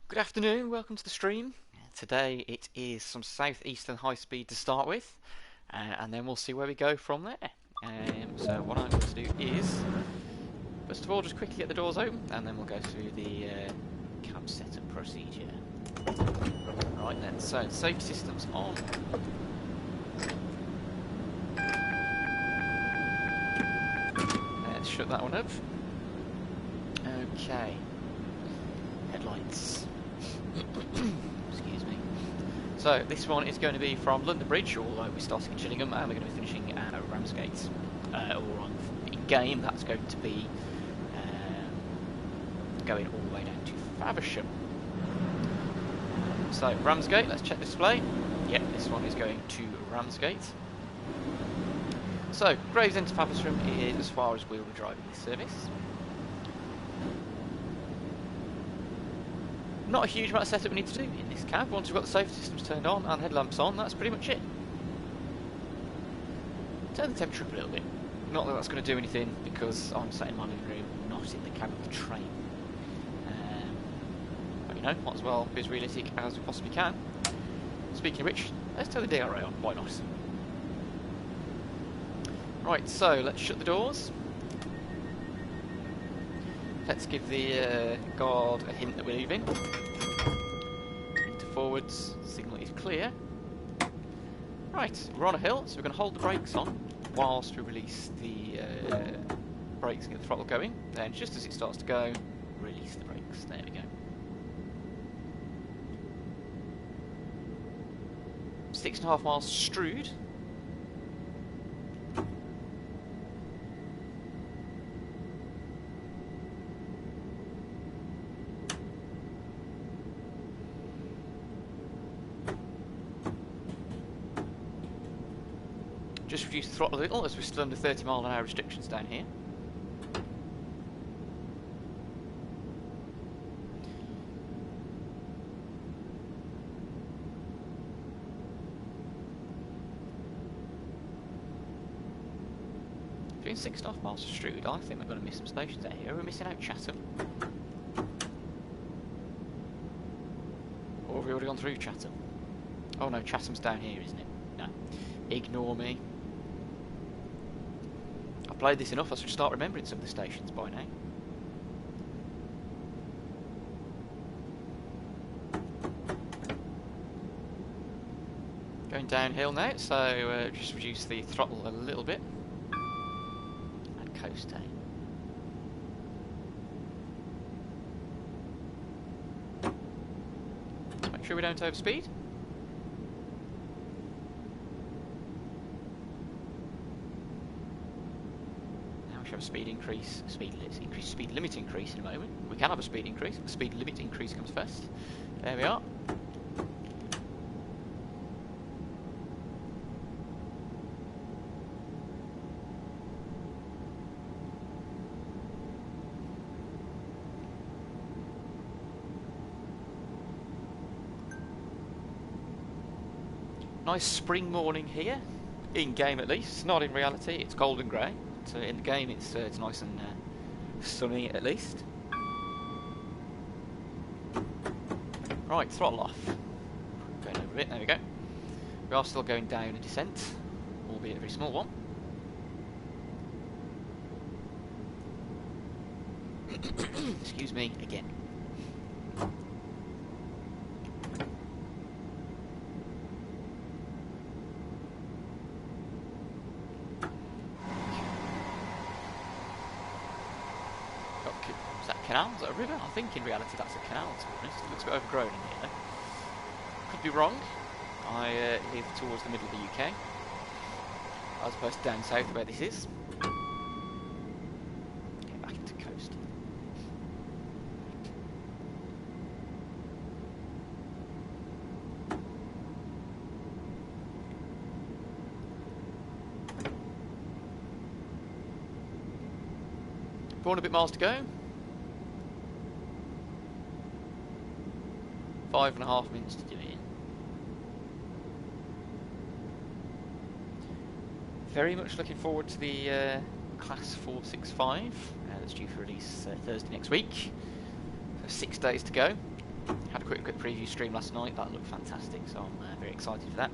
Good afternoon, welcome to the stream. Today it is some southeastern high speed to start with, and then we'll see where we go from there. So what I'm going to do is, first of all, just quickly get the doors open, and then we'll go through the cab setup procedure. Right then, so the safety system's on. Let's shut that one up. Okay. Headlights. Excuse me. So this one is going to be from London Bridge, although we're starting in Gillingham and we're going to be finishing at Ramsgate. Or on in-game, that's going to be going all the way down to Faversham. So Ramsgate, let's check display. Yep, this one is going to Ramsgate. So Gravesend to Faversham is as far as we'll be driving this service. Not a huge amount of setup we need to do in this cab. Once we've got the safety systems turned on and headlamps on, that's pretty much it. Turn the temperature up a little bit. Not that that's going to do anything because I'm sat in my living room, not in the cab of the train. But you know, might as well be as realistic as we possibly can. Speaking of which, let's turn the DRA on, why not? Right, so let's shut the doors. Let's give the guard a hint that we're leaving. Into forwards, signal is clear. Right, we're on a hill, so we're going to hold the brakes on whilst we release the brakes and get the throttle going. Then, just as it starts to go, release the brakes. There we go. 6.5 miles Strood. Just reduce the throttle a little as we're still under 30 mph restrictions down here. Doing 6.5 miles to Strood, I think we're going to miss some stations out here. Are we missing out Chatham? Or have we already gone through Chatham? Oh no, Chatham's down here, isn't it? No. Ignore me. I've played this enough, I should start remembering some of the stations by now. Going downhill now, so just reduce the throttle a little bit. And coast down. Make sure we don't overspeed. Have a speed increase, speed limit increase in a moment. We can have a speed increase. The speed limit increase comes first. There we are. Nice spring morning here, in game at least. Not in reality. It's cold and grey. So in the game it's nice and sunny at least. Right, throttle off. Going over a bit, there we go. We are still going down a descent, albeit a very small one. Excuse me, again. Is that a canal? Is that a river? I think in reality that's a canal, to be honest. It looks a bit overgrown in here though. Could be wrong. I live towards the middle of the UK, as opposed to down south where this is. Get back into coast. Four and a bit miles to go. 5.5 minutes to do it. Very much looking forward to the Class 465 that's due for release Thursday next week. So 6 days to go. Had a quick preview stream last night. That looked fantastic, so I'm very excited for that.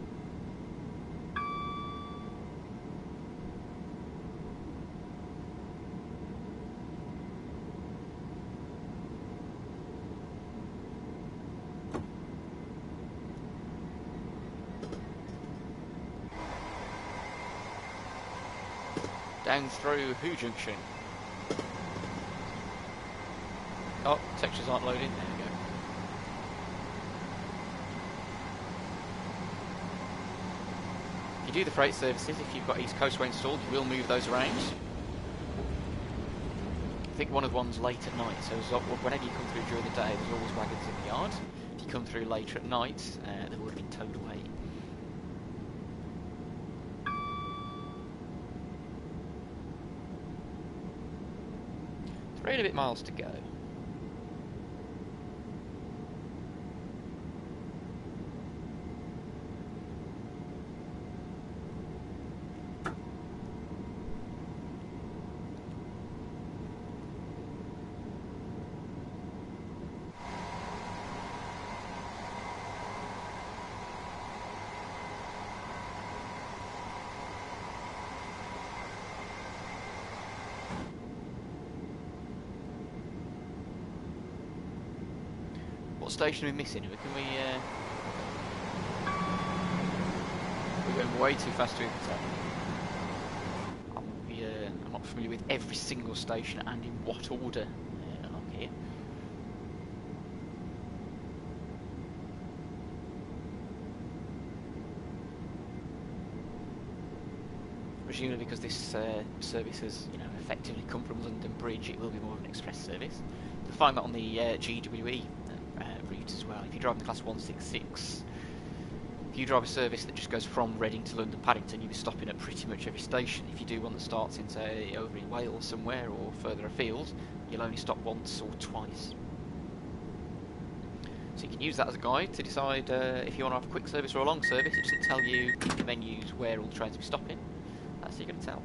Down through Who Junction. Oh, textures aren't loading. There we go. If you do the freight services, if you've got East Coastway installed, you will move those around. I think one of the ones late at night, so whenever you come through during the day, there's always wagons in the yard. If you come through later at night, they've already been towed away. 3 and a bit miles to go. What station are we missing? We're going way too fast to tell. I'm not familiar with every single station and in what order along here. Presumably because this service has, effectively come from London Bridge, it will be more of an express service. You'll find that on the GWE route as well. If you drive the class 166, if you drive a service that just goes from Reading to London Paddington, you'll be stopping at pretty much every station. If you do one that starts in, say, over in Wales somewhere or further afield, you'll only stop once or twice. So you can use that as a guide to decide if you want to have a quick service or a long service. It doesn't tell you in the menus where all the trains will be stopping. That's how you're going to tell.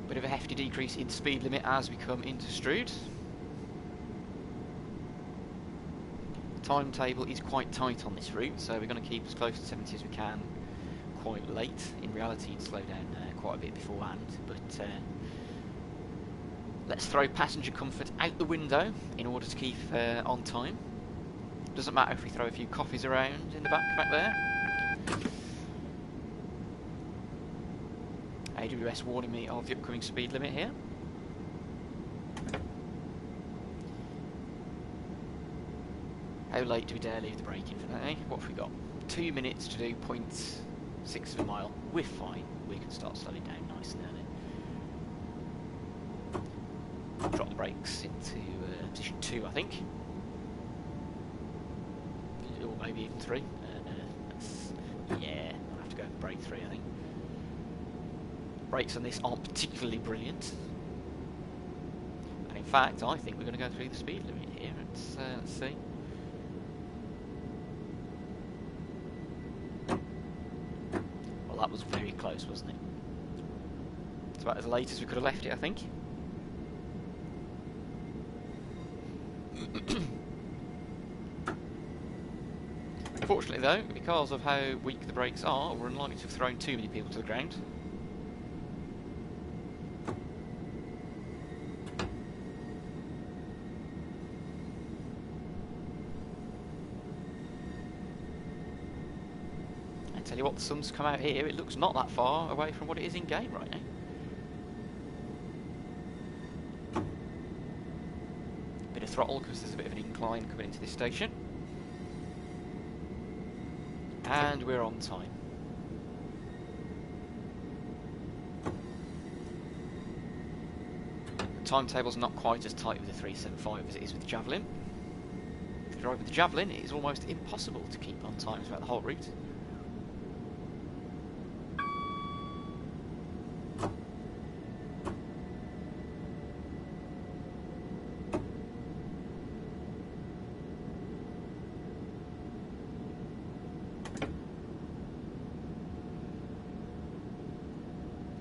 Bit of a hefty decrease in speed limit as we come into Strood. The timetable is quite tight on this route, so we're going to keep as close to 70 as we can quite late. In reality, you'd slow down quite a bit beforehand, but let's throw passenger comfort out the window in order to keep on time. Doesn't matter if we throw a few coffees around in the back there. AWS warning me of the upcoming speed limit here. How late do we dare leave the brake in for that, eh? What have we got? 2 minutes to do 0.6 of a mile. We're fine. We can start slowing down nice and early. Drop the brakes into position 2, I think. Or maybe even 3. Yeah, I'll have to go for brake 3, I think. Brakes on this aren't particularly brilliant. And in fact, I think we're going to go through the speed limit here. Let's see. Well, that was very close, wasn't it? It's about as late as we could have left it, I think. Unfortunately, though, because of how weak the brakes are, we're unlikely to have thrown too many people to the ground. Tell you what, the sun's come out here, it looks not that far away from what it is in game right now. Bit of throttle because there's a bit of an incline coming into this station. And we're on time. The timetable's not quite as tight with the 375 as it is with the Javelin. If you drive with the Javelin, it is almost impossible to keep on time throughout the whole route.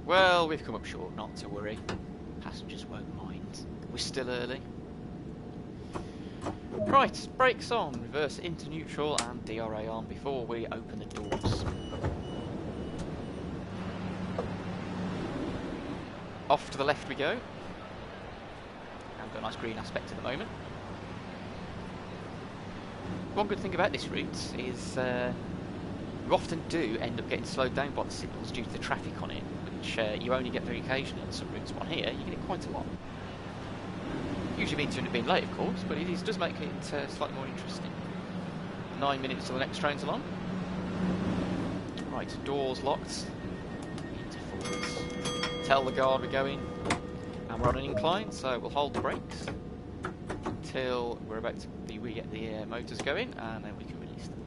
Well, we've come up short, not to worry. Passengers won't mind. We're still early. Right, brakes on, reverse into neutral and DRA on before we open the doors. Off to the left we go. And we've got a nice green aspect at the moment. One good thing about this route is you often do end up getting slowed down by the signals due to the traffic on it, which you only get very occasionally on some routes. One here, you get it quite a lot. Usually means you end up being late, of course, but it does make it slightly more interesting. 9 minutes till the next train's along. Right, doors locked. Into forwards. Tell the guard we're going. And we're on an incline, so we'll hold the brakes until we're about to we get the motors going, and then we can release them.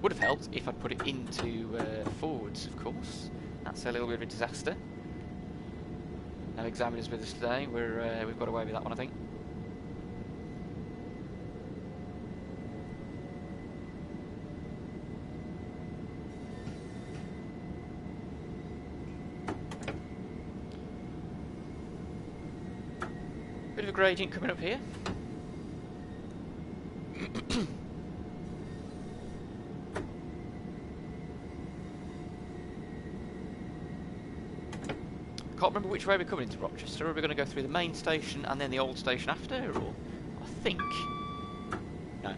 Would have helped if I'd put it into forwards, of course. That's a little bit of a disaster. No examiners with us today. We've got away with that one, I think. Bit of a gradient coming up here. Can't remember which way we're coming into Rochester. Are we going to go through the main station and then the old station after, or I think no,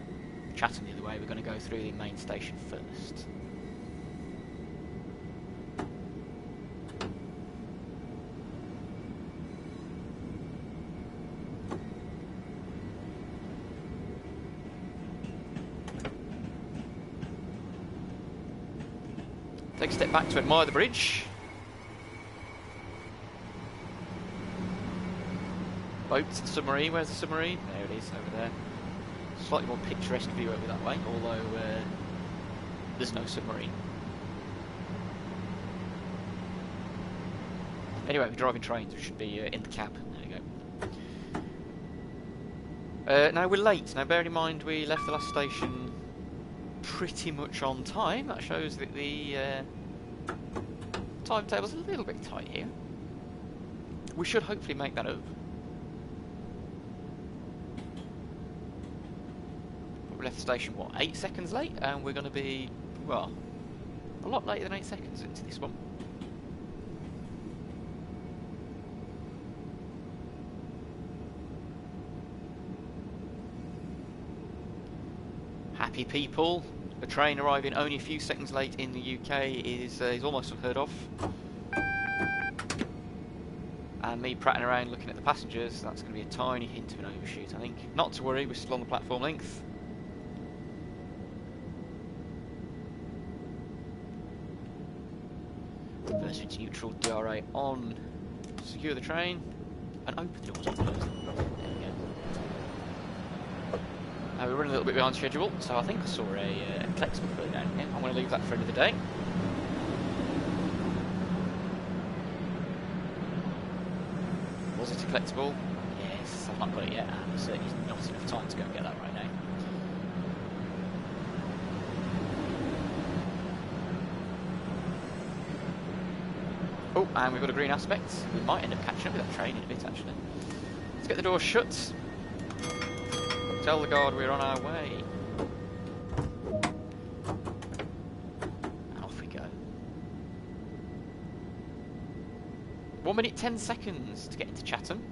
Chatham the other way. We're going to go through the main station first. Take a step back to admire the bridge. Boat, submarine, where's the submarine? There it is, over there. Slightly more picturesque view over that way, although there's no submarine. Anyway, we're driving trains, we should be in the cab. There we go. Now we're late. Now bearing in mind we left the last station pretty much on time. That shows that the timetable's a little bit tight here. We should hopefully make that up. We left the station, what, 8 seconds late? And we're going to be, well, a lot later than 8 seconds into this one. Happy people. A train arriving only a few seconds late in the UK is almost unheard of. And me prattling around looking at the passengers, that's going to be a tiny hint of an overshoot, I think. Not to worry, we're still on the platform length. Reverse into neutral, DRA on. Secure the train. And open the doors. There we go. We're running a little bit behind schedule, so I think I saw a collectible further down here. I'm going to leave that for another day. Was it a collectible? Yes, I've not got it yet, and there's certainly not enough time to go and get that right now. Oh, and we've got a green aspect. We might end up catching up with that train in a bit, actually. Let's get the door shut. Tell the guard we're on our way. And off we go. 1 minute 10 seconds to get into Chatham.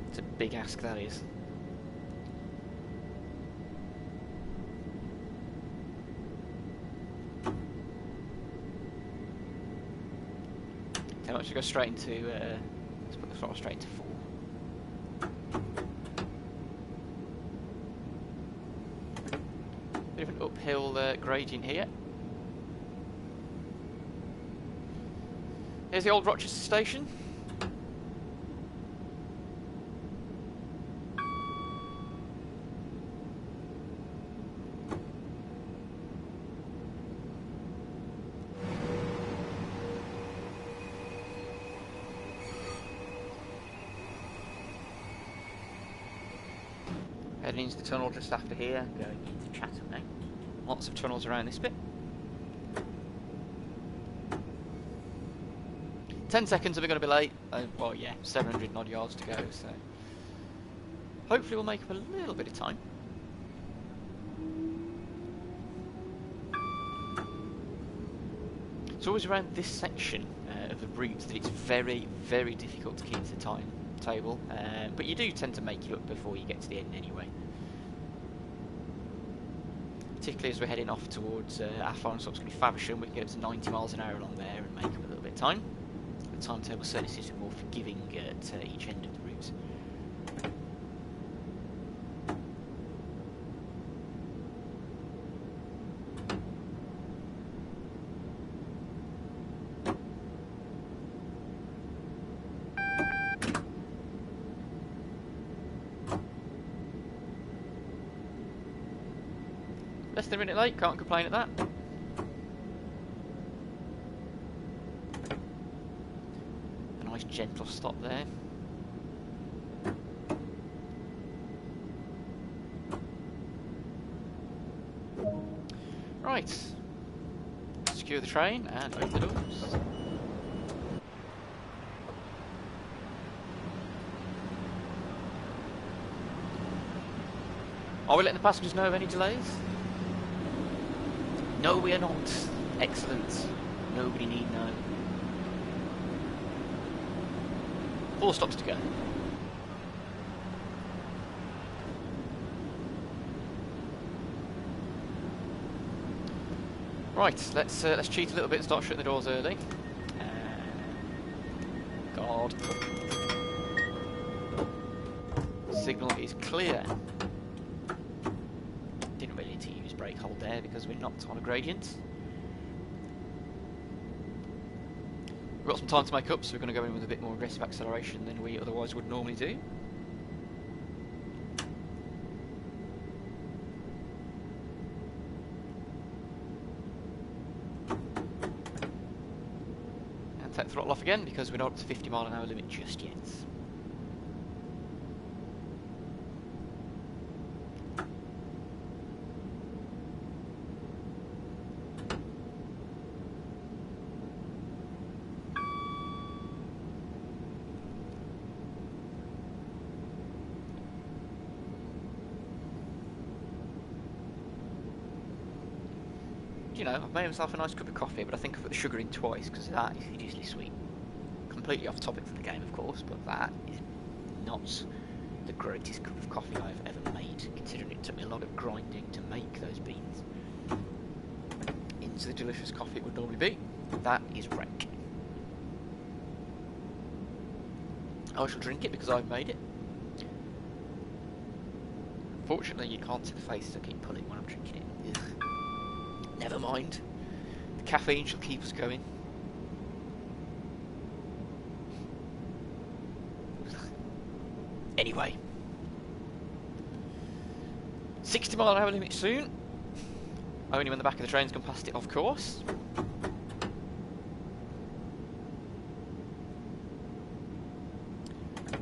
It's a big ask, that is. Tell us to go straight into, let's put the throttle straight into 4. Bit of an uphill gradient here. Here's the old Rochester station. Heading into the tunnel just after here, going into Chatham now. Lots of tunnels around this bit. 10 seconds and we're going to be late. Well, yeah, 700 odd yards to go, so hopefully we'll make up a little bit of time. It's always around this section of the route that it's very, very difficult to keep to the timetable, but you do tend to make it up before you get to the end anyway. Particularly as we're heading off towards our final stop's going to be Faversham, we can get up to 90 miles an hour along there and make up a little bit of time. The timetable certainly seems to be more forgiving at each end of the route. Less than a minute late, can't complain at that. A nice gentle stop there. Right, secure the train and open the doors. Are we letting the passengers know of any delays? No, we are not. Excellent. Nobody need know. 4 stops to go. Right, let's cheat a little bit and start shutting the doors early. God. Signal is clear. Didn't really need to use brake hold there because we're not on a gradient. We've got some time to make up, so we're going to go in with a bit more aggressive acceleration than we otherwise would normally do. And take the throttle off again because we're not up to 50 mile an hour limit just yet. You know, I've made myself a nice cup of coffee, but I think I've put the sugar in twice because that is hideously sweet. Completely off topic from the game, of course, but that is not the greatest cup of coffee I've ever made, considering it took me a lot of grinding to make those beans into the delicious coffee it would normally be. That is rank. I shall drink it because I've made it. Fortunately, you can't see the faces I keep pulling when I'm drinking it. Ugh. Never mind. The caffeine shall keep us going. Anyway. 60 mile an hour limit soon. Only when the back of the train's gone past it, of course.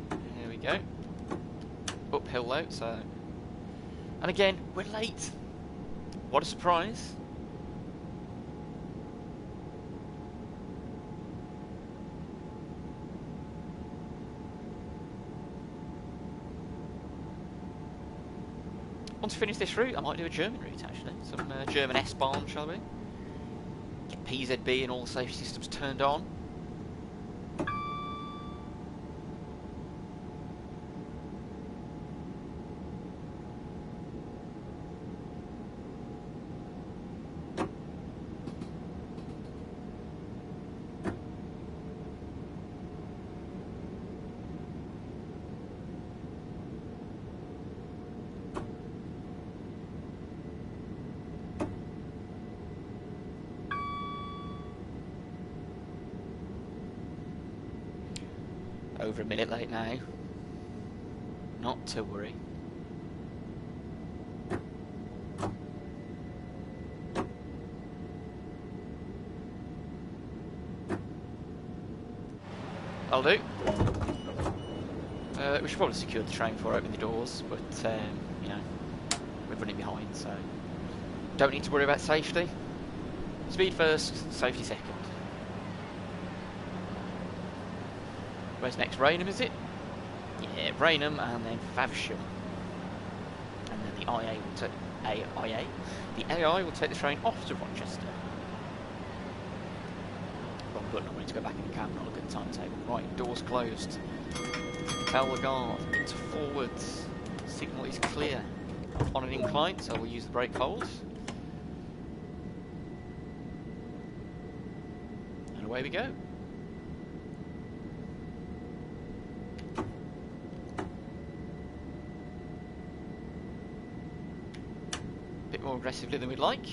There we go. Uphill though, so... And again, we're late. What a surprise. Want to finish this route? I might do a German route actually. Some German S-Bahn, shall we? Get PZB and all the safety systems turned on. Over a minute late now. Not to worry. I'll do. We should probably secure the train before opening the doors, but you know, we're running behind, so don't need to worry about safety. Speed first, safety second. Where's next? Rainham, is it? Yeah, Rainham and then Faversham. And then the IA will take The AI will take the train off to Rochester. Wrong button, I wanted to go back in the cab, not a good timetable. Right, doors closed. Tell the guard, into forwards. Signal is clear. On an incline, so we'll use the brake poles. And away we go. Bit more aggressively than we'd like.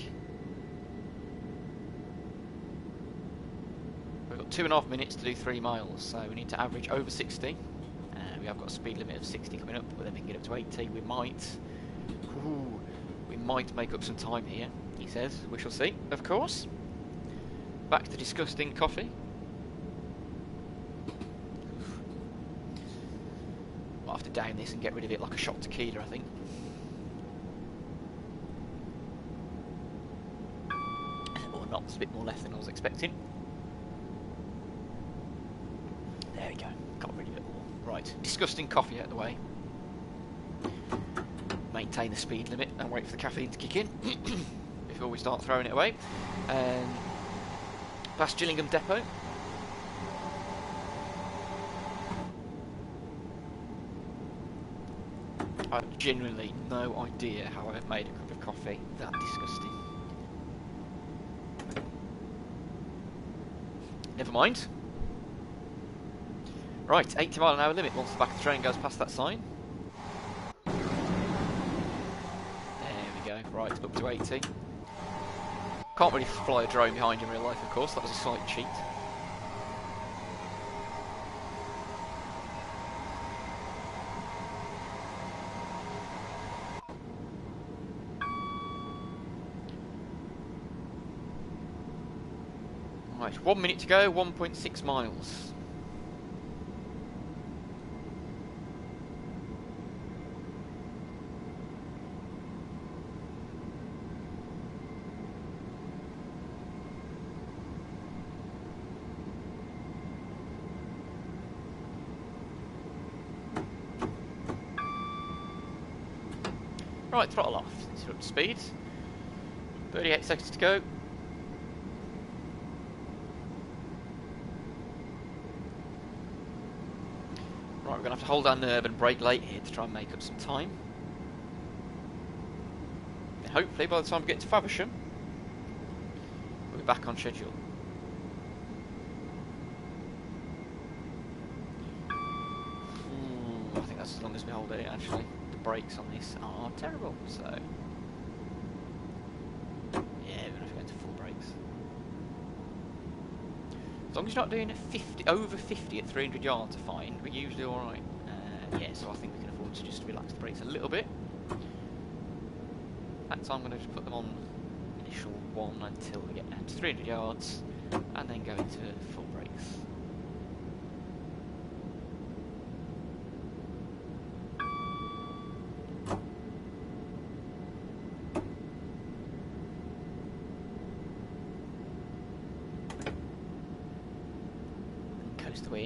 We've got 2.5 minutes to do 3 miles, so we need to average over 60. We have got a speed limit of 60 coming up, but then we can get up to 80. We might make up some time here, he says. We shall see, of course. Back to the disgusting coffee. I'll have to down this and get rid of it like a shot tequila, I think. Or not, there's a bit more left than I was expecting. There we go, got rid of it all. Right, disgusting coffee out of the way. Maintain the speed limit and wait for the caffeine to kick in before we start throwing it away. Past Gillingham Depot. I have genuinely no idea how I've made a cup of coffee that disgusting. Never mind. Right, 80 mile an hour limit once the back of the train goes past that sign. There we go, right, up to 80. Can't really fly a drone behind you in real life, of course, that was a slight cheat. Right, 1 minute to go, 1.6 miles. Right, throttle off. Let's get up to speed. 38 seconds to go. Right, we're going to have to hold our nerve and brake late here to try and make up some time. And hopefully by the time we get to Faversham, we'll be back on schedule. Ooh, I think that's as long as we hold it actually. Brakes on this are terrible, so yeah, we're gonna have to go into full brakes. As long as you're not doing 50 over 50 at 300 yards, are fine. We're usually all right. Yeah, so I think we can afford to just relax the brakes a little bit. That time I'm going to just put them on initial 1 until we get down to 300 yards, and then go into full brakes.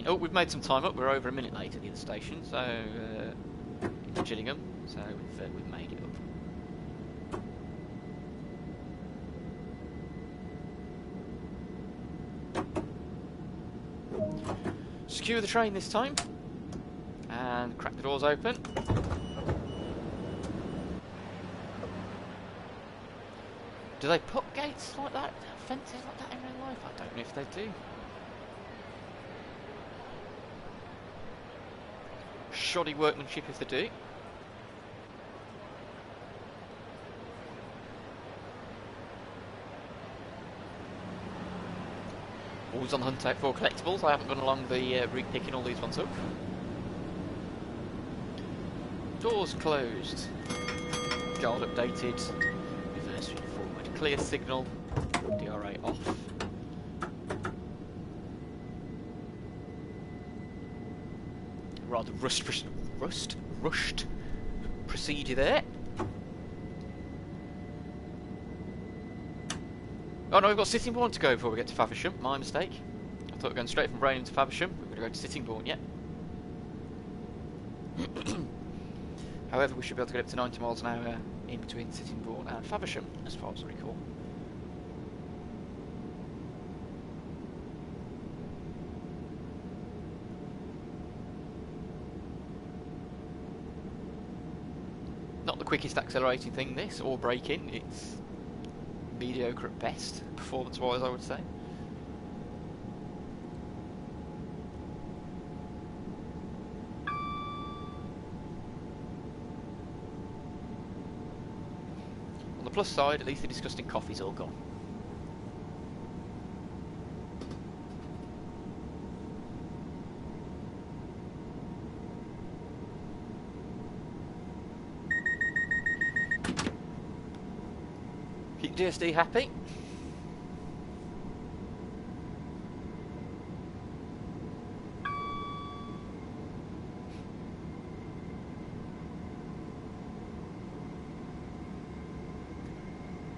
Oh, we've made some time up. We're over a minute late at the other station, so into Gillingham. So we've made it up. Secure the train this time, and crack the doors open. Do they put gates like that, fences like that in real life? I don't know if they do. Shoddy workmanship if they do. Always on the hunt out for collectibles. I haven't gone along the route picking all these ones up. Doors closed. Guard updated. Reverse forward. Clear signal. DRA off. Rather rushed procedure there. Oh no, we've got Sittingbourne to go before we get to Faversham. My mistake. I thought we were going straight from Rhein to Faversham. We're going to go to Sittingbourne yet. However, we should be able to get up to 90 miles an hour in between Sittingbourne and Faversham, as far as I recall. Not the quickest accelerating thing, this, or braking. It's mediocre at best, performance-wise, I would say. On the plus side, at least the disgusting coffee's all gone. Keep DSD happy.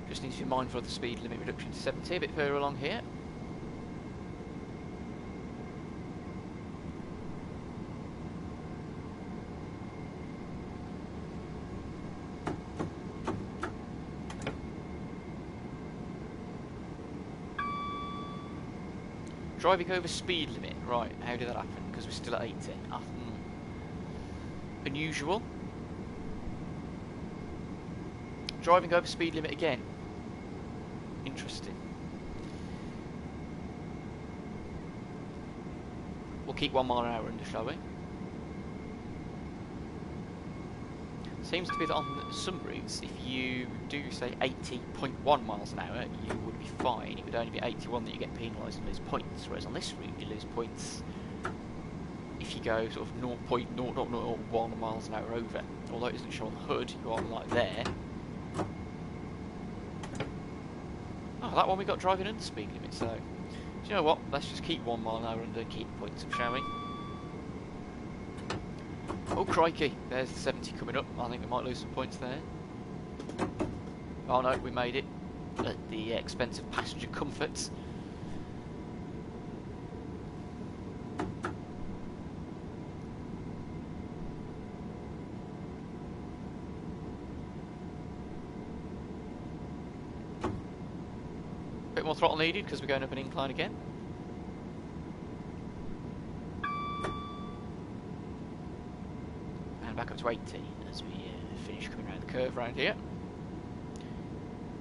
Just need to be mindful of the speed limit reduction to 70 a bit further along here. Driving over speed limit. Right, how did that happen? Because we're still at 80. Unusual. Driving over speed limit again. Interesting. We'll keep 1 mile an hour under, shall we? Seems to be that on some routes, if you do say 80.1 miles an hour, you would be fine. It would only be 81 that you get penalised and lose points. Whereas on this route, you lose points if you go sort of 0.0001 miles an hour over. Although it doesn't show on the hood, you are like there. Oh, that one we got driving under speed limit, so... Do you know what? Let's just keep 1 mile an hour under and keep the points up, shall we? Oh, crikey. There's the 70 coming up. I think we might lose some points there. Oh, no, we made it. At the expense of passenger comforts. Bit more throttle needed because we're going up an incline again. And back up to 80 as we finish coming around the curve around here.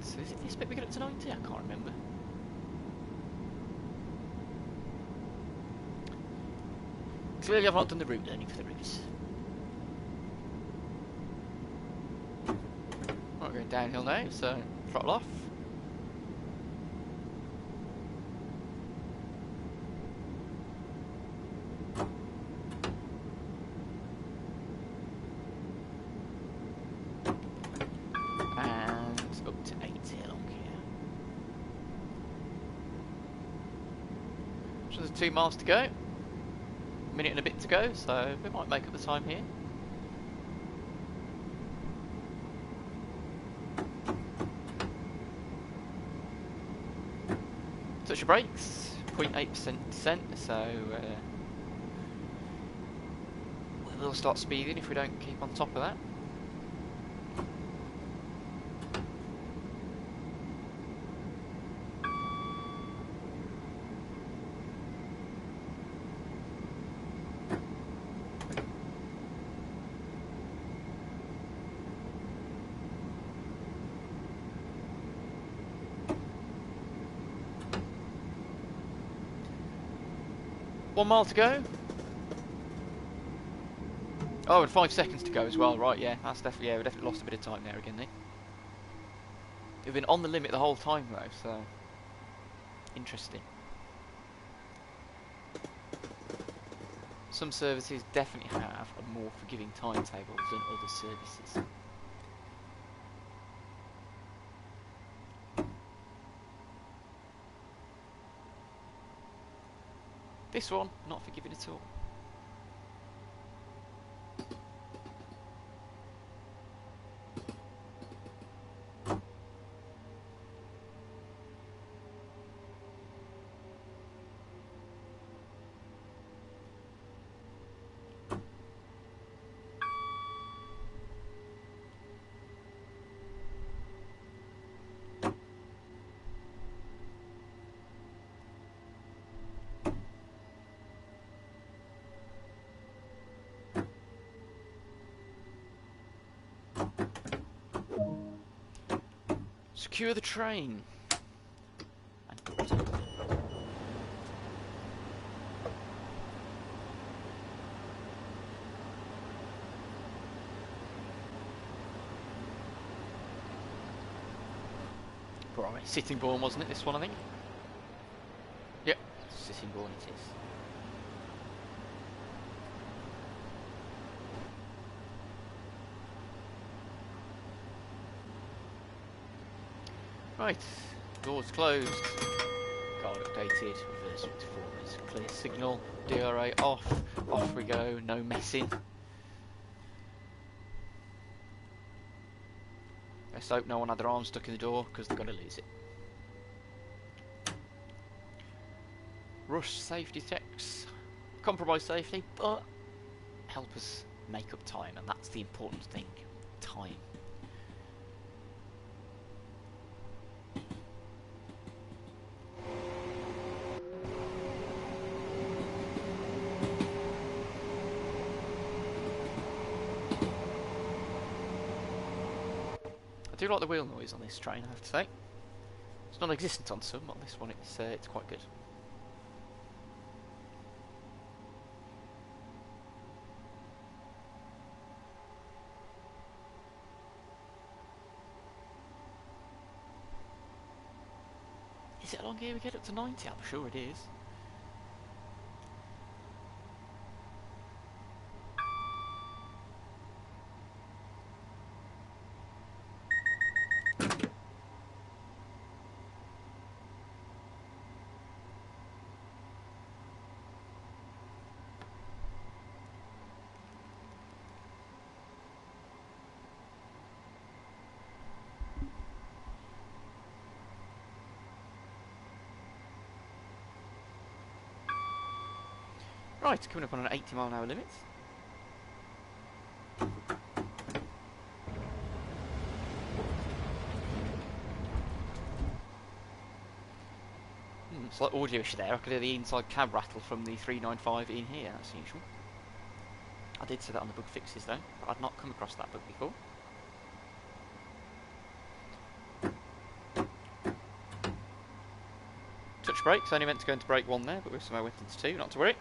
So is it this bit we get up to 90? I can't remember. Clearly I've not done the route learning for the routes. Right, we're going downhill now, so throttle off. So there's 2 miles to go, a minute and a bit to go, so we might make up the time here. Touch your brakes, 0.8% descent, so we'll start speeding if we don't keep on top of that. One mile to go. Oh, and 5 seconds to go as well. Right, yeah, that's definitely, yeah, we definitely lost a bit of time there again, then. We've been on the limit the whole time though, so interesting. Some services definitely have a more forgiving timetable than other services. This one, not forgiving at all. Secure the train. Right, Sittingbourne, wasn't it, this one, I think? Yep, Sittingbourne it is. Right, doors closed. Guard updated, reverse performance, clear signal, DRA off, off we go, no messing. Let's hope no one had their arm stuck in the door, because they're going to lose it. Rush safety checks, compromise safety, but help us make up time, and that's the important thing, time. I do like the wheel noise on this train, I have to say. It's non-existent on some, on this one it's quite good. Is it along here we get up to 90? I'm sure it is. Right, coming up on an 80-mile-an-hour limit. Slight audio issue there. I could hear the inside cab rattle from the 395 in here, that's usual. I did say that on the bug fixes though, but I'd not come across that bug before. Touch brakes, only meant to go into brake 1 there, but we somehow went into 2, not to worry.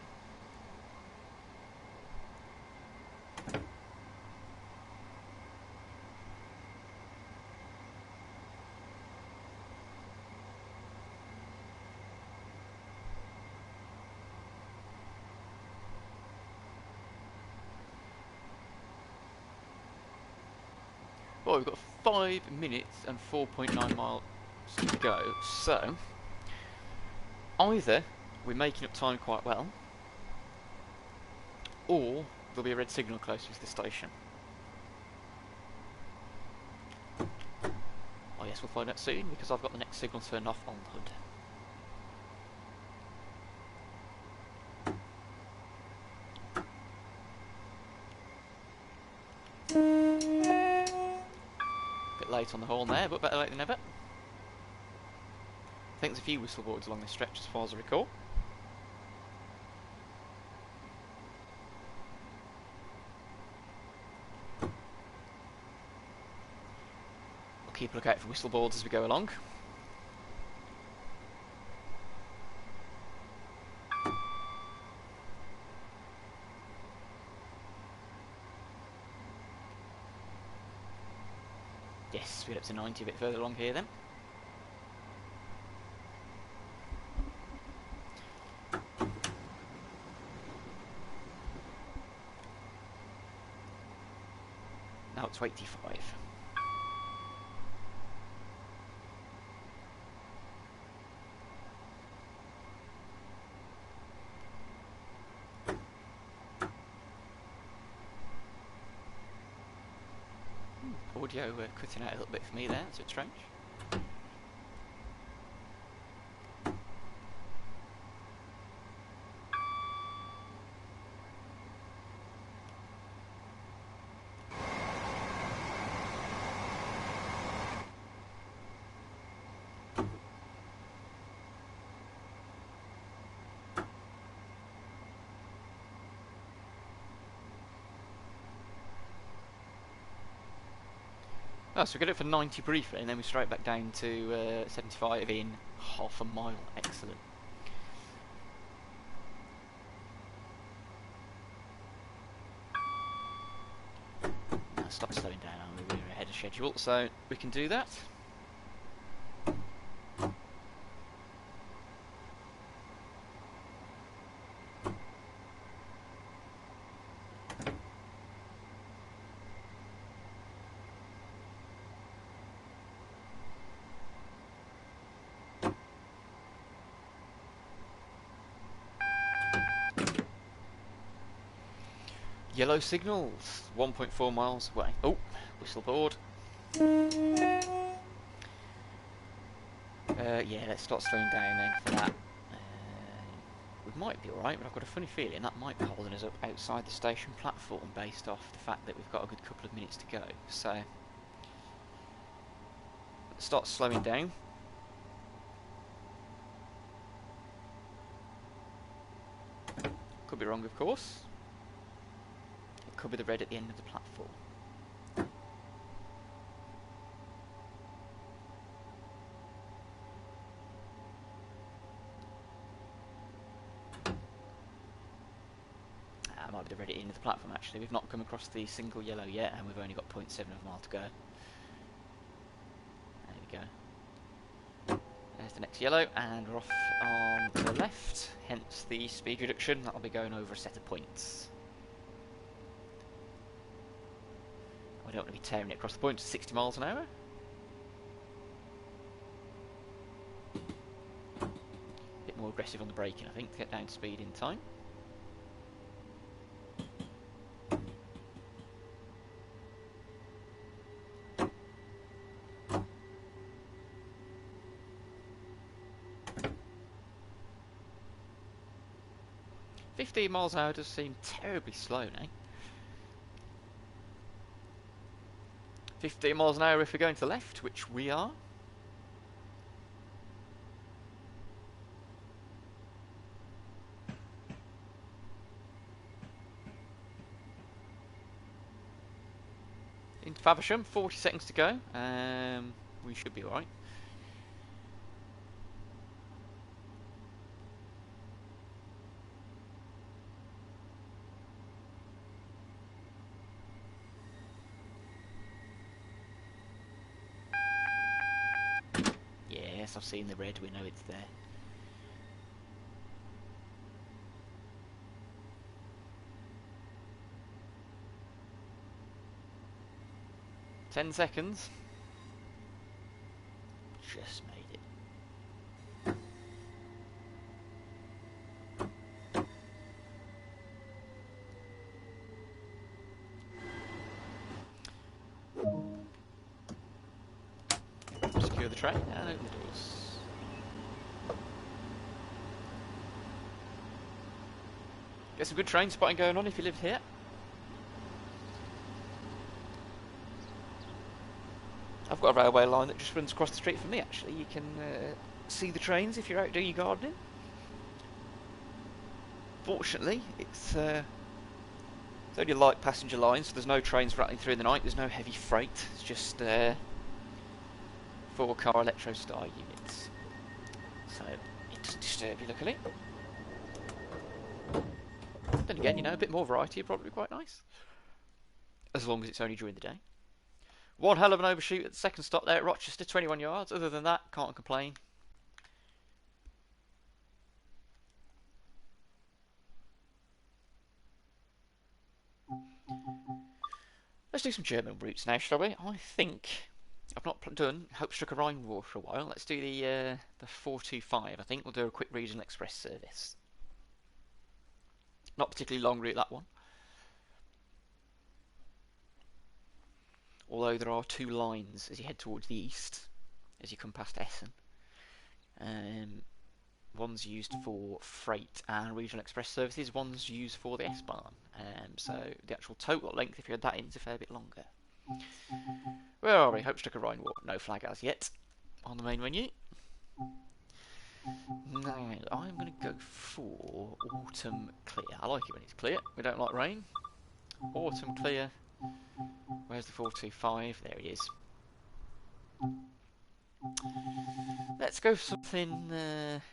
Well, we've got 5 minutes and 4.9 miles to go, so either we're making up time quite well, or there'll be a red signal close to the station. Oh yes, we'll find out soon, because I've got the next signal turned off on the hood. Late on the horn there, but better late than never. I think there's a few whistle boards along this stretch as far as I recall. We'll keep a look out for whistle boards as we go along. Yes, speed up to 90 a bit further along here then. Now it's 85. Audio cutting out a little bit for me there, that's a bit strange. Oh, so we get it for 90 briefly, and then we're straight back down to 75 in half a mile. Excellent. Now stop slowing down, we're ahead of schedule, so we can do that. Yellow signals, 1.4 miles away. Oh, whistle board. Yeah, let's start slowing down then for that. We might be alright, but I've got a funny feeling that might be holding us up outside the station platform based off the fact that we've got a good couple of minutes to go. So, let's start slowing down. Could be wrong, of course. It could be the red at the end of the platform. Might be the red at the end of the platform actually. We've not come across the single yellow yet, and we've only got 0.7 of a mile to go. There we go. There's the next yellow, and we're off on the left, hence the speed reduction. That'll be going over a set of points. We don't want to be tearing it across the points at 60 miles an hour. A bit more aggressive on the braking, I think, to get down to speed in time. $15 miles an hour does seem terribly slow now. 15 miles an hour if we're going to the left, which we are. Into Faversham, 40 seconds to go. We should be alright. Yes, I've seen the red, we know it's there. Ten seconds. Just made it. Secure the train and open the doors. Get some good train spotting going on if you live here. I've got a railway line that just runs across the street from me actually. You can see the trains if you're out doing your gardening. Fortunately, it's only a light passenger line, so there's no trains rattling through the night, there's no heavy freight, it's just 4-car Electrostar units. So, it doesn't disturb you, luckily. Then again, you know, a bit more variety would probably be quite nice. As long as it's only during the day. One hell of an overshoot at the second stop there at Rochester, 21 yards. Other than that, can't complain. Let's do some German routes now, shall we? I think I've not done Hauptstrecke Rhein for a while. Let's do the 425. I think we'll do a quick regional express service. Not particularly long route, that one. Although there are two lines as you head towards the east, as you come past Essen. One's used for freight and regional express services, one's used for the S-Bahn. So the actual total length, if you had that in, is a fair bit longer. Where are we? Hauptstrecke Rhein. No flag as yet on the main menu. Now, I'm going to go for autumn clear. I like it when it's clear. We don't like rain. Autumn clear. Where's the 425? There it is. Let's go for something. Let's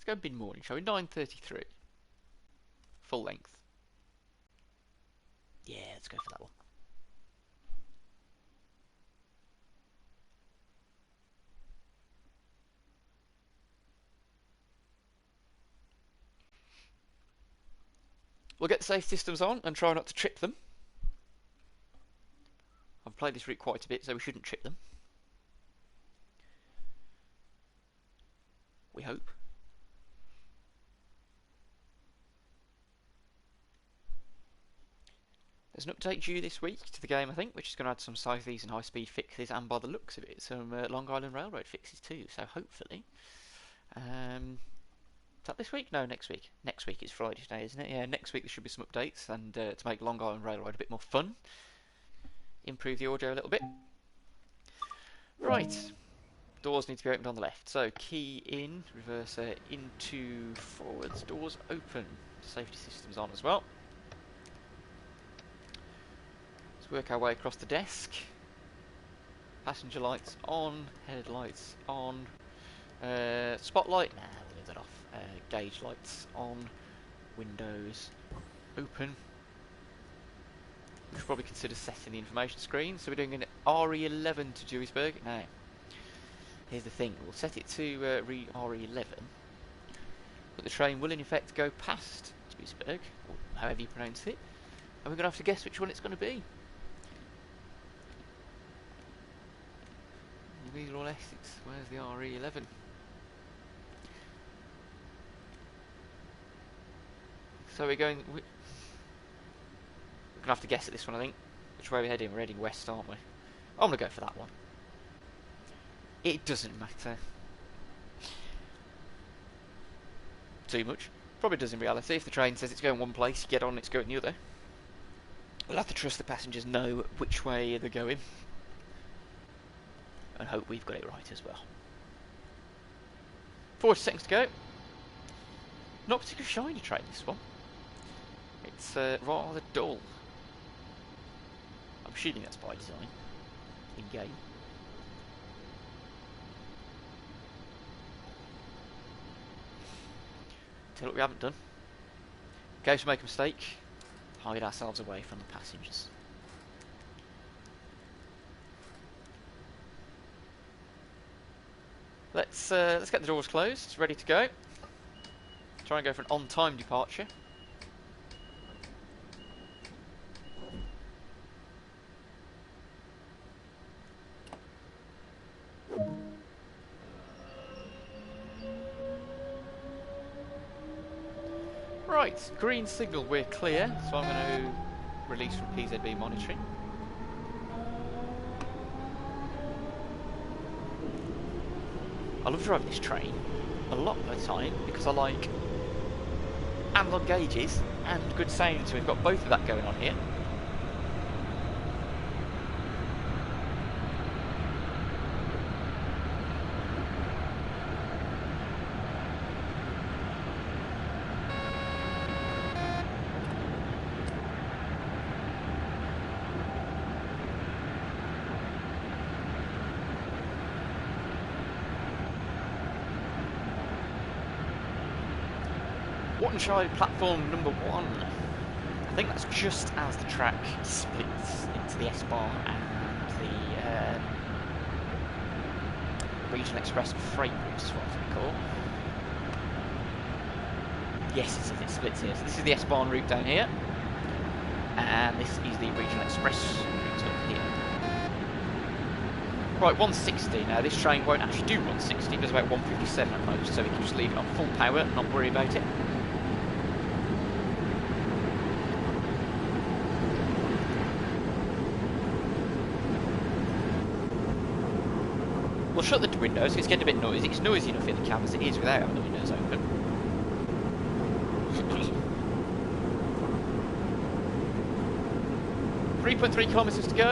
go mid-morning, shall we? 9:33, full length. Yeah, let's go for that one. We'll get the safe systems on and try not to trip them. I've played this route quite a bit, so we shouldn't trip them. We hope. There's an update due this week to the game, I think, which is going to add some South East and high-speed fixes, and by the looks of it, some Long Island Railroad fixes too. So hopefully, is that this week? No, next week. Next week is Friday today, isn't it? Yeah, next week there should be some updates, and to make Long Island Railroad a bit more fun, improve the audio a little bit. Right, doors need to be opened on the left. So key in, reverser into forwards, doors open, safety systems on as well. Let's work our way across the desk. Passenger lights on, headlights on, spotlight, nah, we'll leave that off. Gauge lights on, windows open. We should probably consider setting the information screen. So we're doing an RE11 to Duisburg. Now, here's the thing, we'll set it to RE11, but the train will in effect go past Duisburg, or however you pronounce it, and we're going to have to guess which one it's going to be. These are all Essex. Where's the RE11? So we're going to have to guess at this one, I think. Which way we're heading? We're heading west, aren't we? I'm going to go for that one. It doesn't matter too much. Probably does in reality. If the train says it's going one place, you get on, it's going the other. We'll have to trust the passengers know which way they're going, and hope we've got it right as well. 40 seconds to go. Not particularly shiny train, this one. It's rather dull. I'm assuming that's by design, in game. Tell you what we haven't done. In case we make a mistake, hide ourselves away from the passengers. Let's get the doors closed, ready to go. Try and go for an on-time departure. Right, green signal, we're clear, so I'm going to release from PZB monitoring. I love driving this train a lot of the time because I like analog gauges and good sound, so we've got both of that going on here. Wattenscheid platform number 1. I think that's just as the track splits into the S-Bar and the Regional Express freight routes, as far as I recall. Yes, it splits here. So this is the S-Bar route down here, and this is the Regional Express route up here. Right, 160. Now this train won't actually do 160, it does about 157 at most, so we can just leave it on full power and not worry about it. We'll shut the windows, it's getting a bit noisy. It's noisy enough in the cab as it is without having the windows open. 3.3 kilometres to go,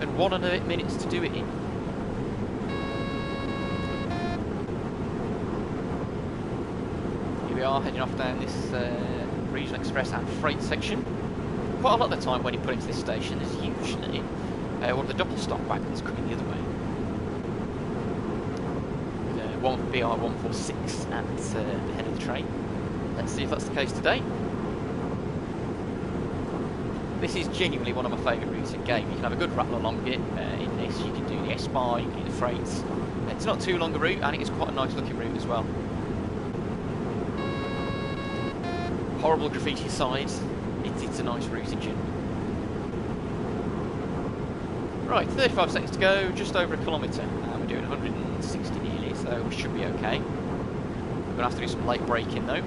and 1.5 minutes to do it in. Here we are, heading off down this Regional Express and Freight section. Quite a lot of the time when you put into this station, there's usually one of the double stop wagons coming the other way. One BR146 at the head of the train. Let's see if that's the case today. This is genuinely one of my favourite routes in game. You can have a good rattle along it in this. You can do the S-Bar, you can do the freights. It's not too long a route, and it is quite a nice looking route as well. Horrible graffiti aside, it's a nice route in general. Right, 35 seconds to go, just over a kilometre. We're doing 160 nearly, so we should be okay. We're going to have to do some late braking though.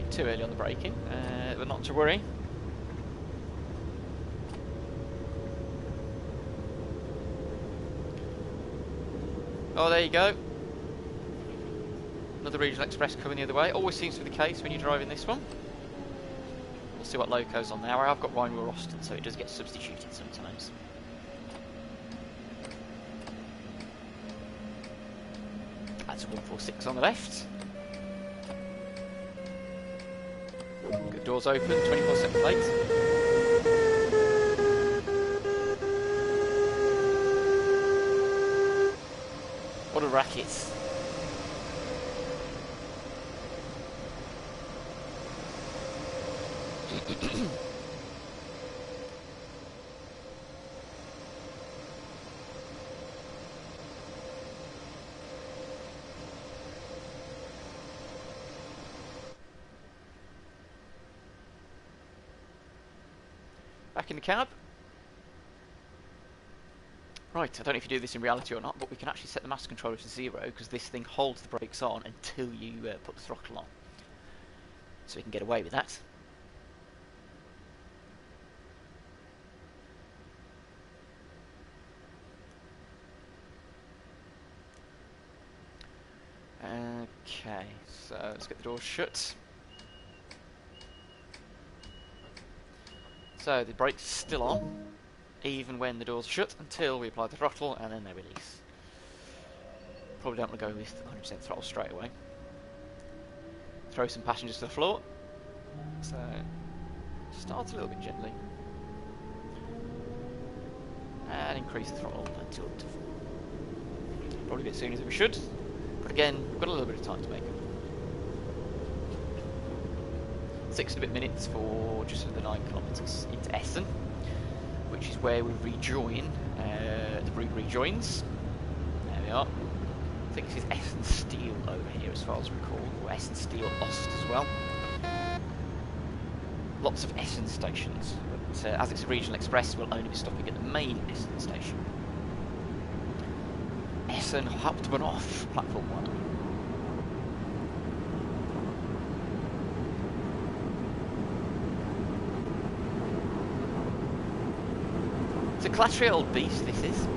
Too early on the braking, but not to worry. Oh, there you go. Another regional express coming the other way. Always seems to be the case when you're driving this one. We'll see what loco's on there. I've got Rhein, Ruhr, so it does get substituted sometimes. That's a 146 on the left. Good, doors open, 24-second plate. What a racket. Back in the cab. Right, I don't know if you do this in reality or not, but we can actually set the master controller to 0 because this thing holds the brakes on until you put the throttle on. So we can get away with that. Okay, so let's get the doors shut. So the brakes are still on, even when the doors are shut, until we apply the throttle and then they release. Probably don't want to go with 100% throttle straight away. Throw some passengers to the floor. So start a little bit gently. And increase the throttle until to full. Probably a bit sooner than we should. But again, we've got a little bit of time to make up. 6 and a bit minutes for just under 9 kilometres into Essen, which is where we rejoin, the route rejoins. There we are. I think this is Essen Steel over here as far as I recall, or Essen Steel Ost as well. Lots of Essen stations, but as it's a regional express, we'll only be stopping at the main Essen station. Essen Hauptbahnhof, platform 1. It's a clattery old beast, this is.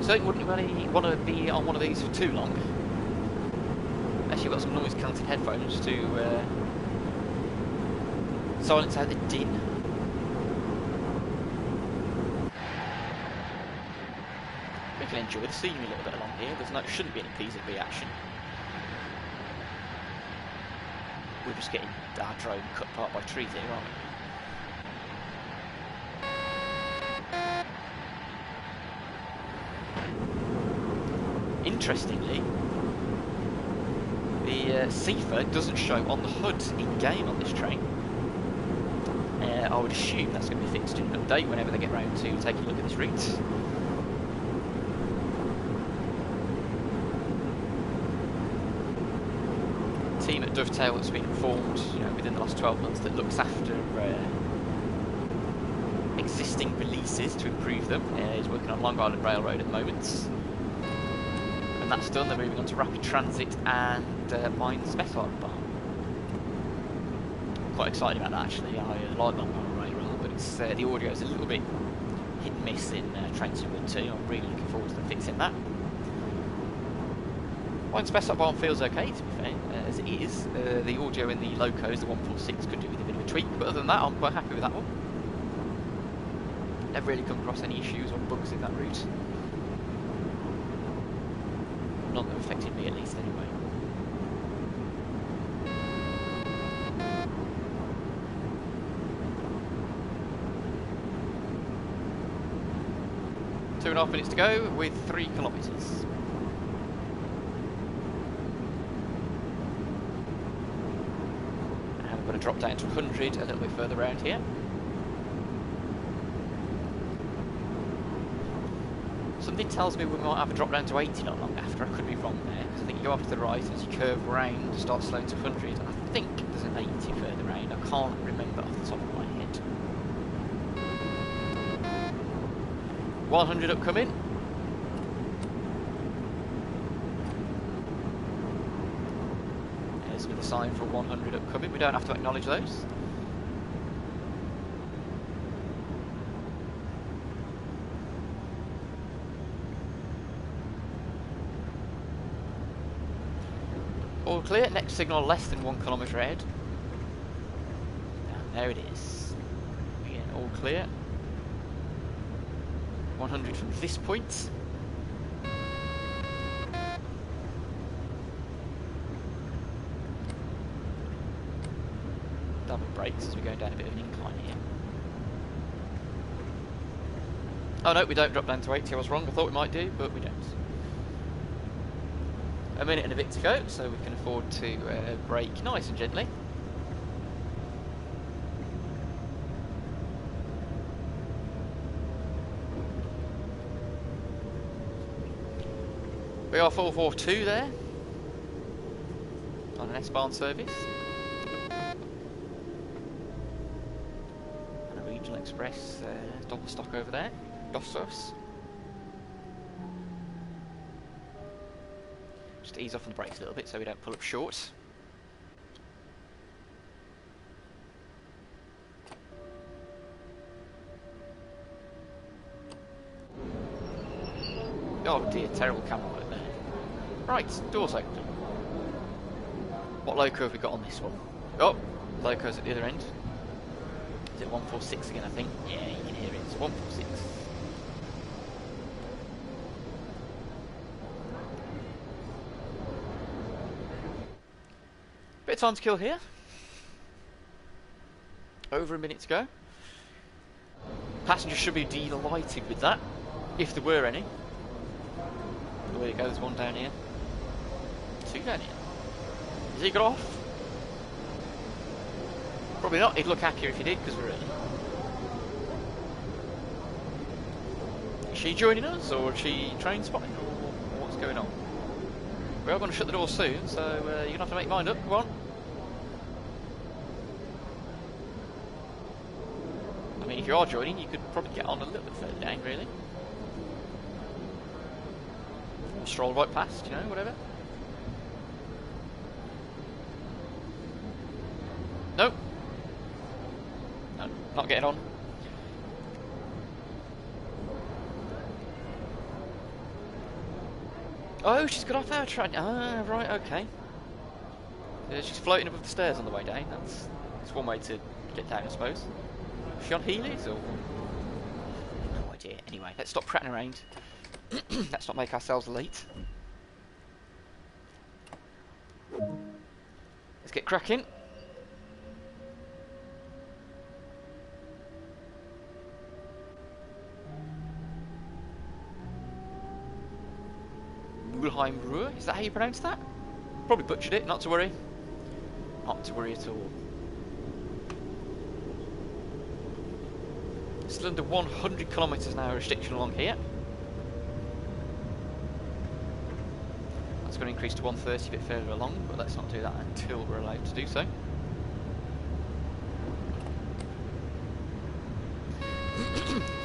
So wouldn't really want to be on one of these for too long. Unless you've got some noise cancelling headphones to silence out the din. We can enjoy the scenery a little bit along here. Shouldn't be any PZB action. We're just getting our drone cut apart by trees here, aren't we? Interestingly, the CIFA doesn't show on the HUD in game on this train. I would assume that's going to be fixed in an update whenever they get round to taking a look at this route. Team at Dovetail that's been formed, within the last 12 months that looks after existing releases to improve them. Is working on Long Island Railroad at the moment, and that's done, they're moving on to rapid transit and mine Spessart bar. Quite excited about that actually. I like that one right rather, but it's the audio is a little bit hit and miss in TSW2. I'm really looking forward to them fixing that. Mine Spessart bar feels okay to be fair, as it is. The audio in the locos, the 146, could do with a bit of a tweak, but other than that, I'm quite happy with that one. Never really come across any issues or bugs in that route. Not that affected me at least anyway. Two and a half minutes to go with 3 kilometres. And we're going to drop down to 100 a little bit further around here. Something tells me we might have a drop down to 80 not long after. I could be wrong there, because I think you go off to the right as you curve round, start slowing to 100. I think there's an 80 further round. I can't remember off the top of my head. 100 upcoming. There's another sign for 100 upcoming. We don't have to acknowledge those. All clear, next signal less than 1 kilometre ahead. And there it is. Again, all clear. 100 from this point. Double brakes as we're going down a bit of an incline here. Oh no, we don't drop down to 80, I was wrong. I thought we might do, but we don't. A minute and a bit to go, so we can afford to brake nice and gently. We are 442 there on an S-Bahn service. And a regional express double stock over there. Gossos. Just ease off on the brakes a little bit so we don't pull up short. Oh dear, terrible camera work there. Right, doors open. What loco have we got on this one? Oh, loco's at the other end. Is it 146 again, I think? Yeah, you can hear it. It's 146. Bit of time to kill here. Over a minute to go. Passengers should be delighted with that, if there were any. Oh, there you go, there's one down here. Two down here. Has he got off? Probably not, he'd look happier if he did, because we're early. Is she joining us, or is she train spotting, or what's going on? We are going to shut the door soon, so you're going to have to make your mind up. Come on. I mean, if you are joining, you could probably get on a little bit further down, really. Or stroll right past, you know, whatever. Nope. No, not getting on. Oh, she's got off our train. Ah, right, okay. She's floating above the stairs on the way down. That's one way to get down, I suppose. Is she on Heelys or? No idea. Anyway, let's stop prattling around. Let's not make ourselves late. Let's get cracking. Ruhr, is that how you pronounce that? Probably butchered it, not to worry. Not to worry at all. Still under 100 kilometres an hour restriction along here. That's going to increase to 130 a bit further along, but let's not do that until we're allowed to do so.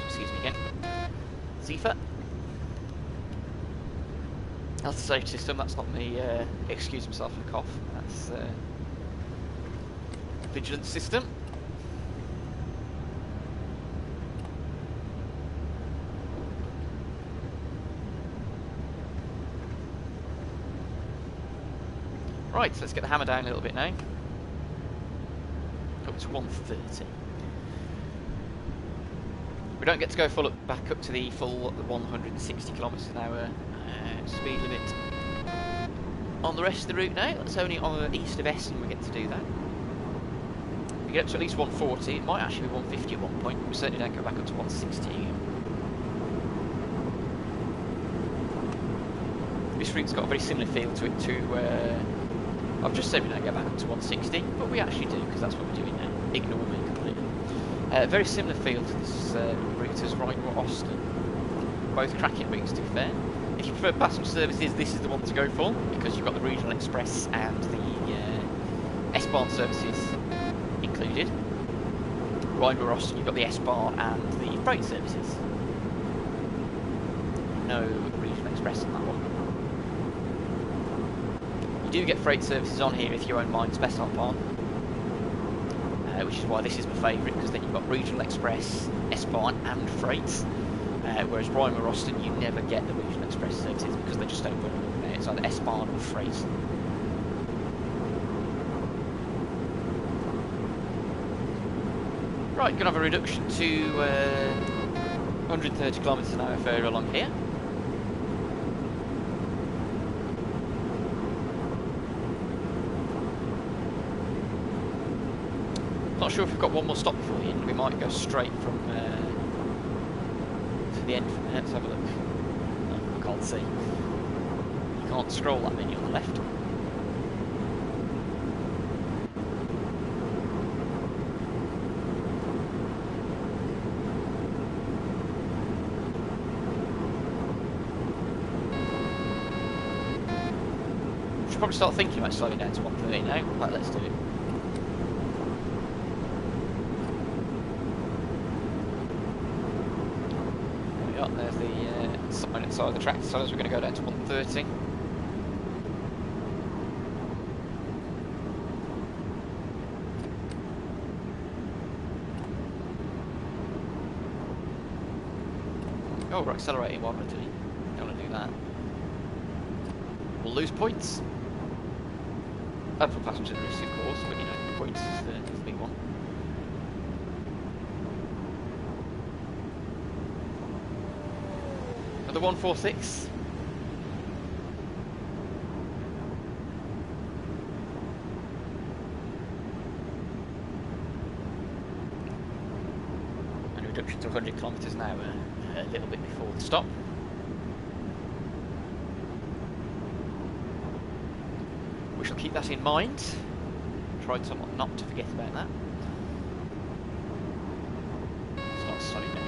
Excuse me again. Zephyr. That's the safety system. That's not me excuse myself for a cough. That's vigilance system. Right, so let's get the hammer down a little bit now. Up to 130. We don't get to go back up to the full 160 kilometres an hour speed limit on the rest of the route now. That's only on the east of Essen we get to do that. If we get up to at least 140, it might actually be 150 at one point. We certainly don't go back up to 160 again. This route's got a very similar feel to it to... I've just said we don't go back up to 160, but we actually do, because that's what we're doing now. Ignore me completely. Very similar feel to this route as Rhein or Osten. Both cracking routes, to be fair. If you prefer passenger services, this is the one to go for, because you've got the regional express and the S-Bahn services included. Rhein or Osten, you've got the S-Bahn and the freight services. No regional express on that one. You do get freight services on here if you own Mainz Westhaltbahn, which is why this is my favourite, because then you've got regional express, S-Bahn and freight, whereas Rhein or Osten you never get the regional express services because they just don't put them there. It's either S-Bahn or freight. Right, going to have a reduction to 130 kilometres an hour further along here. Not sure if we've got one more stop before the end. We might go straight from to the end from there. Let's have a look. No, I can't see. You can't scroll that menu on the left. We should probably start thinking about slowing down to 130 now. Right, let's do it. There's the sign inside the track, so we're going to go down to 130. Oh, we're accelerating while we're doing. Don't want to do that. We'll lose points. And for passenger risk, of course, but you know, points is the big one. The 146. And a reduction to 100 kilometres an hour a little bit before the stop. We shall keep that in mind. Try somewhat not to forget about that. Start slowing down.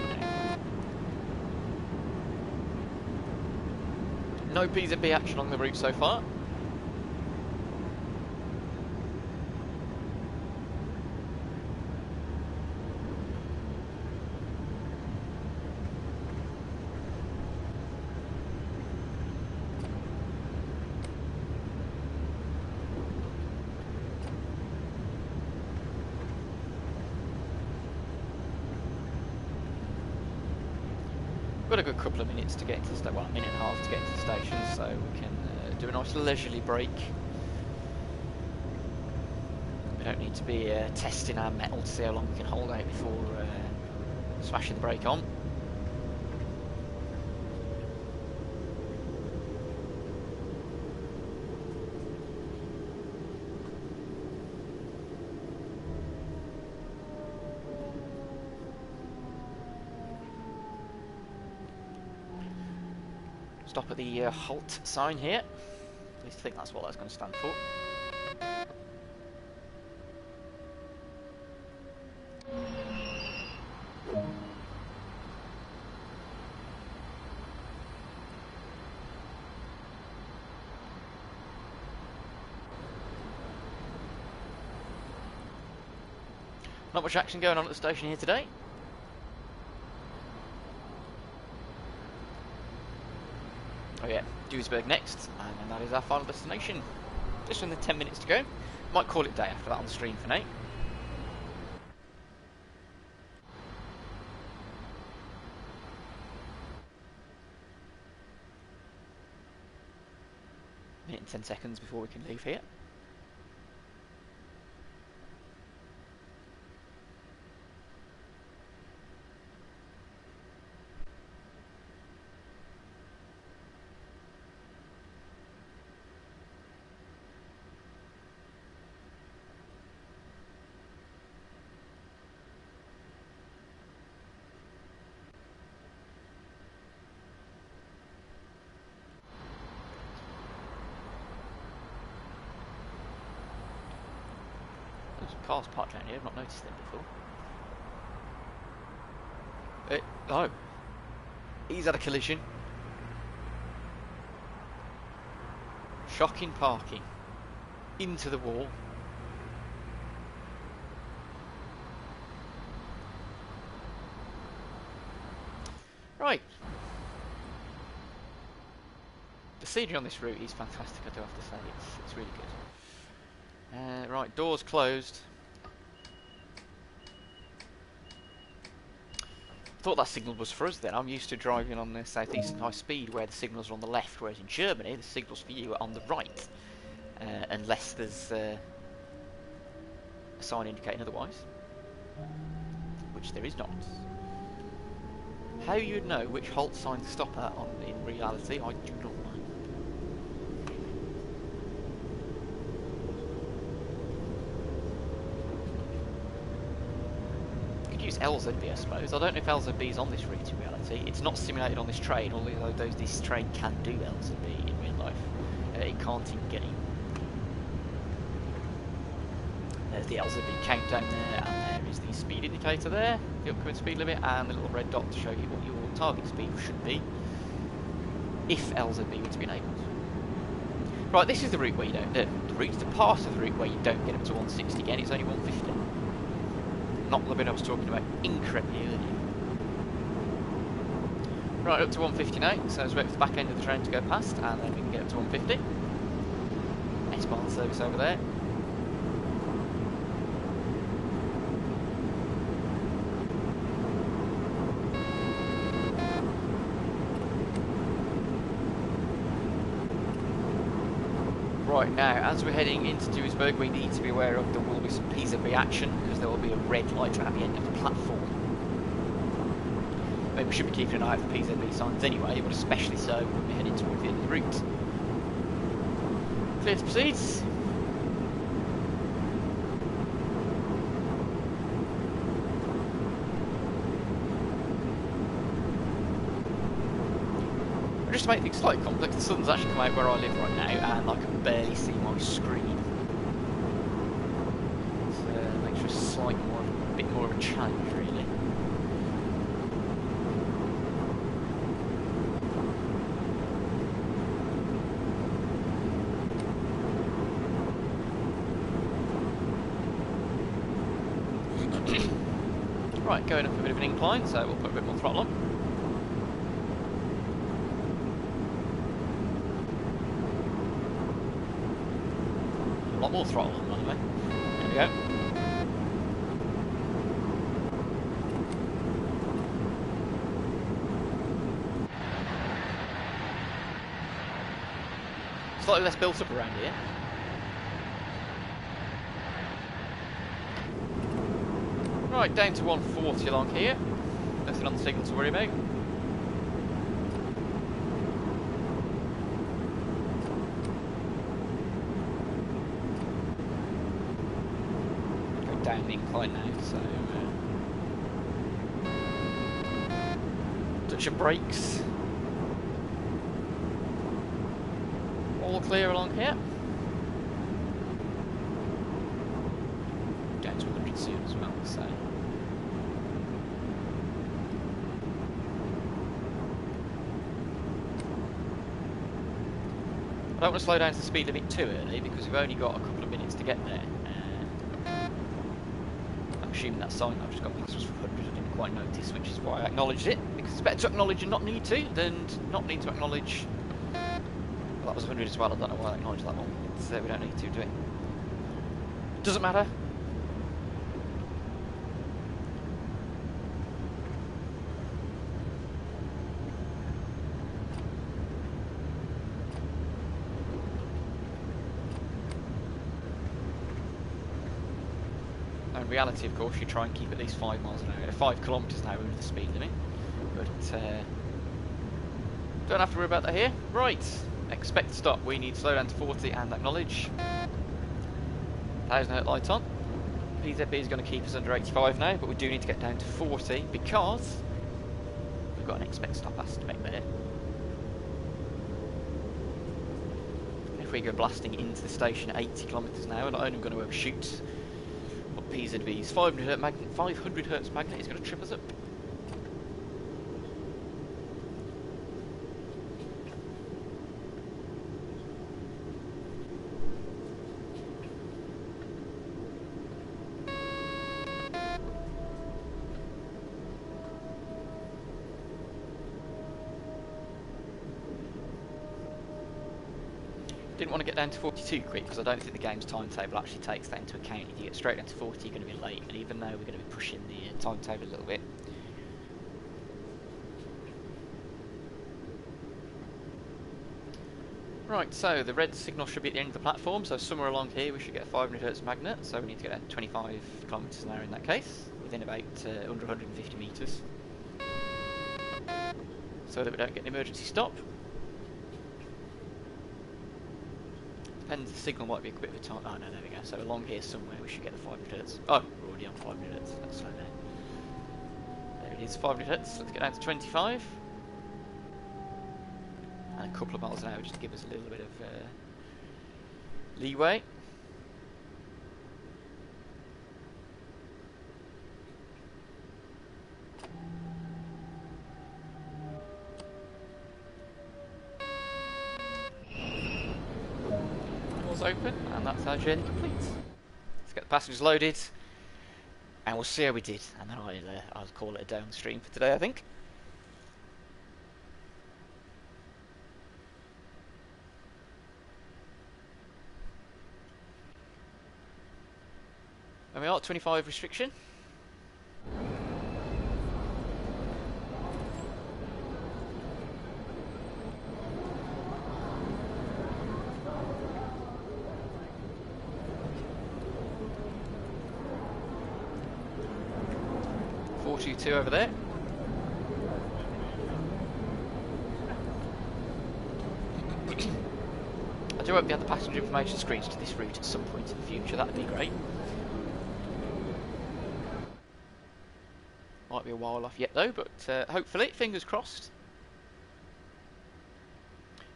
No PZB action on the route so far. We've got a good couple of minutes to get to the station, well, a minute and a half to get to the station, so we can do a nice leisurely break. We don't need to be testing our metal to see how long we can hold out before smashing the brake on. Stop at the halt sign here. At least I think that's what that's going to stand for. Not much action going on at the station here today. Oh yeah, Duisburg next, and then that is our final destination. Just under 10 minutes to go. Might call it day after that on the stream for now. Minute and 10 seconds before we can leave here. There's some cars parked around here, I've not noticed them before. Oh, he's had a collision. Shocking parking. Into the wall. Right. The scenery on this route is fantastic, I do have to say. It's really good. Right, doors closed. I thought that signal was for us then. I'm used to driving on the southeastern high speed where the signals are on the left, whereas in Germany the signals for you are on the right. Unless there's a sign indicating otherwise. Which there is not. How you would know which halt sign to stop at in reality, I do not know. Use LZB, I suppose. I don't know if LZB is on this route in reality. It's not simulated on this train, although this train can do LZB in real life. It can't in game. There's the LZB countdown there, and there is the speed indicator there, the upcoming speed limit, and the little red dot to show you what your target speed should be, if LZB were to be enabled. Right, this is the route where you don't, the part of the route where you don't get up to 160 again, it's only 150. Not the bit I was talking about incredibly early. Right, up to 150 now, so let's wait for the back end of the train to go past, and then we can get up to 150. S-Bahn service over there. Right, now, as we're heading into Duisburg, we need to be aware of there will be some PZB action, because there will be a red light at the end of the platform. Maybe we should be keeping an eye out for PZB signs anyway, but especially so when we're heading towards the end of the route. Clear to proceed. Just to make things slightly complex, the sun's actually come out where I live right now, and I can barely see my screen. So it makes for a bit more of a challenge, really. Right, going up a bit of an incline, so we'll put a bit more throttle on. A lot more throttle on, by the way. There we go. Slightly less built up around here. Right, down to 140 along here. Nothing on the signal to worry about. Go down the incline now, so touch of brakes. All clear along here. Down to 100 soon as well, so. I don't want to slow down to the speed limit too early because we've only got a couple of minutes to get there. I'm assuming that sign I've just got thinks was 100, I didn't quite notice, which is why I acknowledged it, because it's better to acknowledge and not need to than not need to acknowledge Well, that was 100 as well. I don't know why I acknowledged that one. We don't need to do it. Doesn't matter. In reality, of course, you try and keep at least 5 miles an hour, 5 kilometres an hour over the speed limit. But don't have to worry about that here. Right, expect stop. We need to slow down to 40 and acknowledge. 1000 hertz light on. PZB is going to keep us under 85 now, but we do need to get down to 40 because we've got an expect stop aspect there. If we go blasting into the station at 80 kilometres an hour, not only are we going to overshoot, but PZB's 500 hertz magnet is going to trip us up. Didn't want to get down to 42 quick because I don't think the game's timetable actually takes that into account. If you get straight down to 40, you're going to be late, and even though we're going to be pushing the timetable a little bit. Right, so the red signal should be at the end of the platform, so somewhere along here we should get a 500 hertz magnet, so we need to get down to 25 kilometres an hour in that case, within about under 150 metres, so that we don't get an emergency stop. Depends, the signal might be a bit of a time. Oh no, there we go. So along here somewhere we should get the 500 hertz. Oh, we're already on 500 hertz. Let's slow down. There it is, 500 hertz. Let's get down to 25. And a couple of miles an hour just to give us a little bit of leeway. Open, and that's our journey complete. Let's get the passengers loaded, and we'll see how we did. And then I'll call it a day on the stream for today, I think. And we are at 25 restriction. Two over there. I do hope they have the passenger information screens to this route at some point in the future. That'd be great. Might be a while off yet though, but hopefully, fingers crossed.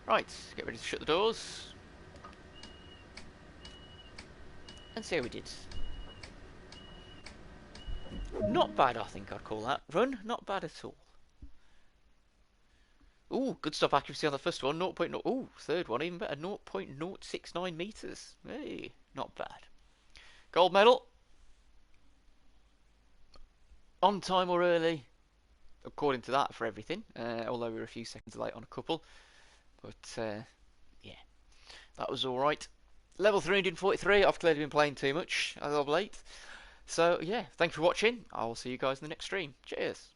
Right, get ready to shut the doors and see how we did. Not bad, I think I'd call that. Run, not bad at all. Ooh, good stop accuracy on the first one. 0.0. Ooh, third one, even better. 0.069 metres. Hey, not bad. Gold medal. On time or early, according to that, for everything. Although we were a few seconds late on a couple. But, yeah, that was alright. Level 343. I've clearly been playing too much as of late. So, yeah, thank you for watching. I will see you guys in the next stream. Cheers.